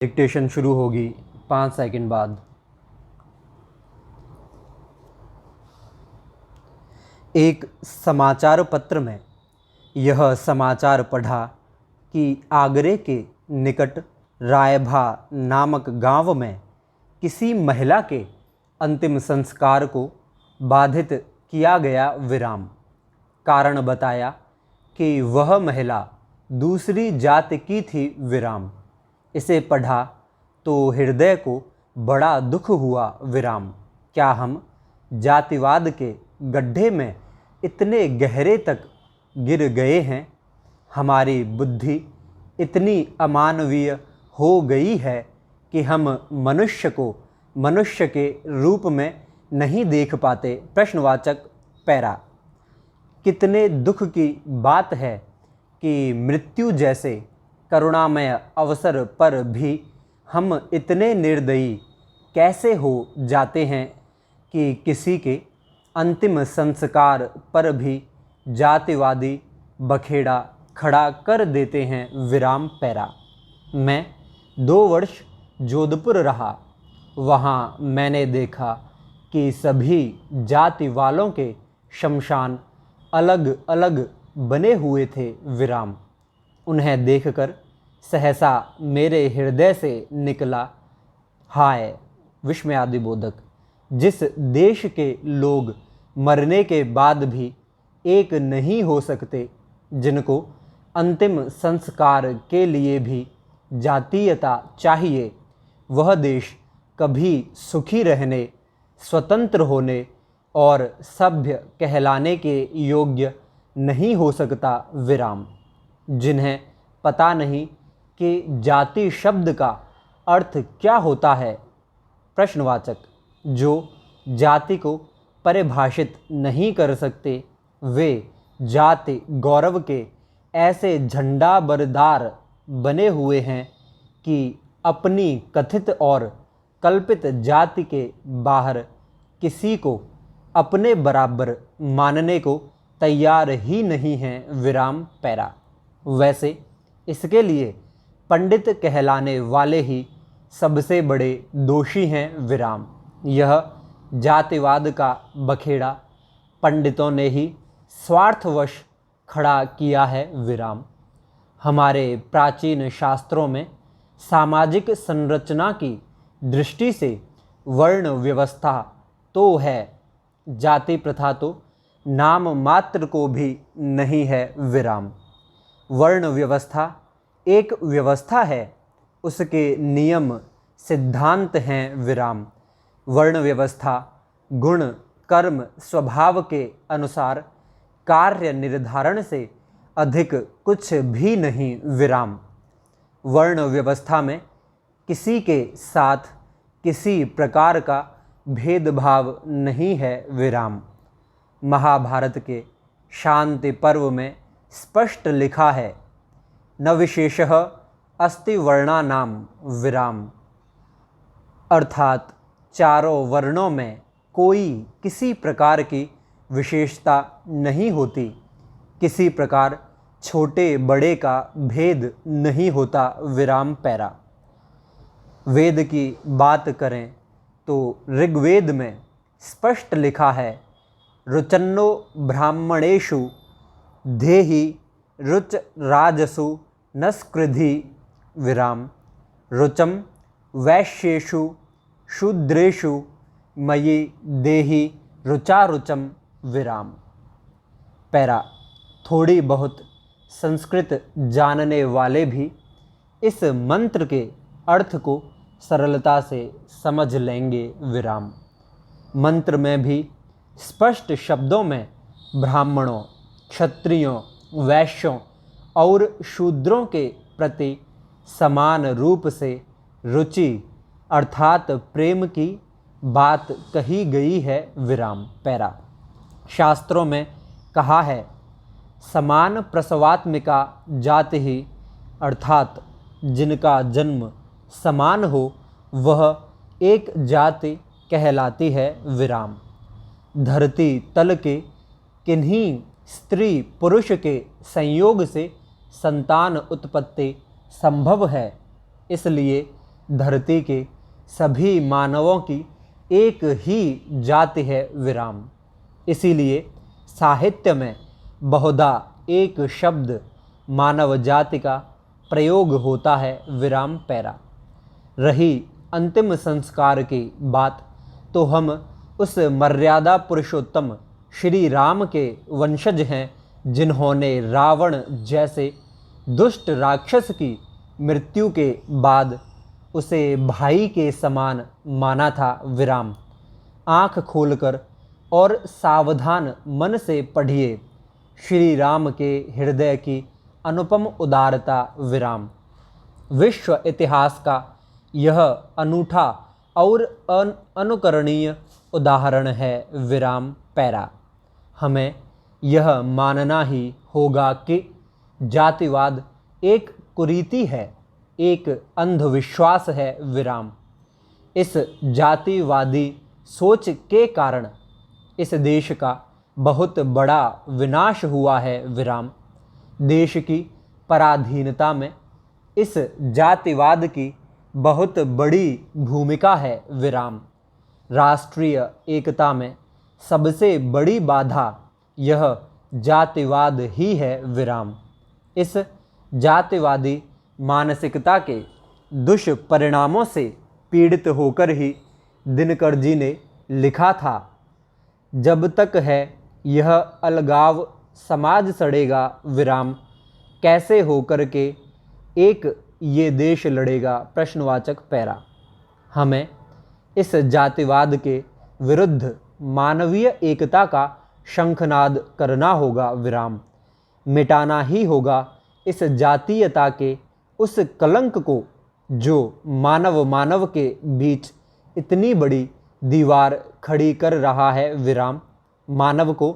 Dictation शुरू होगी 5 second बाद। एक समाचार पत्र में यह समाचार पढ़ा कि आगरे के निकट रायभा नामक गांव में किसी महिला के अंतिम संस्कार को बाधित किया गया विराम। कारण बताया कि वह महिला दूसरी जाति की थी विराम। इसे पढ़ा तो हृदय को बड़ा दुख हुआ विराम। क्या हम जातिवाद के गड्ढे में इतने गहरे तक गिर गए हैं? हमारी बुद्धि इतनी अमानवीय हो गई है कि हम मनुष्य को मनुष्य के रूप में नहीं देख पाते। प्रश्नवाचक पैरा। कितने दुख की बात है कि मृत्यु जैसे करुणामय अवसर पर भी हम इतने निर्दयी कैसे हो जाते हैं कि किसी के अंतिम संस्कार पर भी जातिवादी बखेड़ा खड़ा कर देते हैं। विराम पैरा। मैं 2 वर्ष जोधपुर रहा। वहाँ मैंने देखा कि सभी जाति वालों के शमशान अलग अलग बने हुए थे। विराम। उन्हें देखकर सहसा मेरे हृदय से निकला हाय विस्मयादिबोधक। जिस देश के लोग मरने के बाद भी एक नहीं हो सकते, जिनको अंतिम संस्कार के लिए भी जातीयता चाहिए, वह देश कभी सुखी रहने, स्वतंत्र होने और सभ्य कहलाने के योग्य नहीं हो सकता। विराम। जिन्हें पता नहीं कि जाति शब्द का अर्थ क्या होता है। प्रश्नवाचक। जो जाति को परिभाषित नहीं कर सकते, वे जाति गौरव के ऐसे झंडा बरदार बने हुए हैं कि अपनी कथित और कल्पित जाति के बाहर किसी को अपने बराबर मानने को तैयार ही नहीं हैं। विराम पैरा। वैसे इसके लिए पंडित कहलाने वाले ही सबसे बड़े दोषी हैं। विराम। यह जातिवाद का बखेड़ा पंडितों ने ही स्वार्थवश खड़ा किया है। विराम। हमारे प्राचीन शास्त्रों में सामाजिक संरचना की दृष्टि से वर्ण व्यवस्था तो है, जाति प्रथा तो नाम मात्र को भी नहीं है। विराम। वर्ण व्यवस्था एक व्यवस्था है, उसके नियम सिद्धांत हैं। विराम। वर्ण व्यवस्था गुण कर्म स्वभाव के अनुसार कार्य निर्धारण से अधिक कुछ भी नहीं। विराम। वर्ण व्यवस्था में किसी के साथ किसी प्रकार का भेदभाव नहीं है। विराम। महाभारत के शांति पर्व में स्पष्ट लिखा है, न विशेषः अस्ति वर्णानां। विराम। अर्थात चारों वर्णों में कोई किसी प्रकार की विशेषता नहीं होती, किसी प्रकार छोटे बड़े का भेद नहीं होता। विराम पैरा। वेद की बात करें तो ऋग्वेद में स्पष्ट लिखा है, रुचन्नो ब्राह्मणेषु धेहि रुच राजसु नस्कृधि। विराम। रुचम वैश्येषु शूद्रेषु मयि देहि रुचारुचम। विराम पैरा। थोड़ी बहुत संस्कृत जानने वाले भी इस मंत्र के अर्थ को सरलता से समझ लेंगे। विराम। मंत्र में भी स्पष्ट शब्दों में ब्राह्मणों, क्षत्रियों, वैश्यों और शूद्रों के प्रति समान रूप से रुचि अर्थात प्रेम की बात कही गई है। विराम पैरा। शास्त्रों में कहा है, समान प्रसवात्मिका जाति ही, अर्थात जिनका जन्म समान हो वह एक जाति कहलाती है। विराम। धरती तल के किन्हीं स्त्री पुरुष के संयोग से संतान उत्पत्ति संभव है, इसलिए धरती के सभी मानवों की एक ही जाति है विराम। इसीलिए साहित्य में बहुधा एक शब्द मानव जाति का प्रयोग होता है विराम पैरा। रही अंतिम संस्कार की बात, तो हम उस मर्यादा पुरुषोत्तम श्री राम के वंशज हैं जिन्होंने रावण जैसे दुष्ट राक्षस की मृत्यु के बाद उसे भाई के समान माना था विराम। आँख खोलकर और सावधान मन से पढ़िए श्री राम के हृदय की अनुपम उदारता विराम। विश्व इतिहास का यह अनूठा और अनुकरणीय उदाहरण है विराम पैरा। हमें यह मानना ही होगा कि जातिवाद एक कुरीति है, एक अंधविश्वास है विराम। इस जातिवादी सोच के कारण इस देश का बहुत बड़ा विनाश हुआ है विराम। देश की पराधीनता में इस जातिवाद की बहुत बड़ी भूमिका है विराम। राष्ट्रीय एकता में सबसे बड़ी बाधा यह जातिवाद ही है विराम। इस जातिवादी मानसिकता के दुष्परिणामों से पीड़ित होकर ही दिनकर जी ने लिखा था, जब तक है यह अलगाव समाज सड़ेगा विराम, कैसे होकर के एक ये देश लड़ेगा प्रश्नवाचक पैरा। हमें इस जातिवाद के विरुद्ध मानवीय एकता का शंखनाद करना होगा विराम। मिटाना ही होगा इस जातीयता के उस कलंक को जो मानव मानव के बीच इतनी बड़ी दीवार खड़ी कर रहा है विराम। मानव को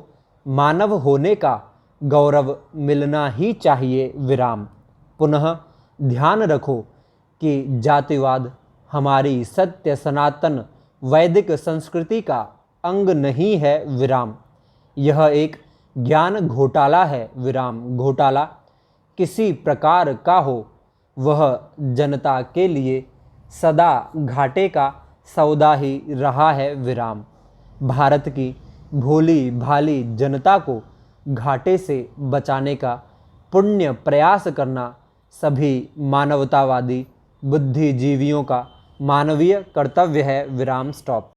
मानव होने का गौरव मिलना ही चाहिए विराम। पुनः ध्यान रखो कि जातिवाद हमारी सत्य सनातन वैदिक संस्कृति का अंग नहीं है विराम। यह एक ज्ञान घोटाला है विराम। घोटाला किसी प्रकार का हो, वह जनता के लिए सदा घाटे का सौदा ही रहा है विराम। भारत की भोली भाली जनता को घाटे से बचाने का पुण्य प्रयास करना सभी मानवतावादी बुद्धिजीवियों का मानवीय कर्तव्य है विराम। स्टॉप।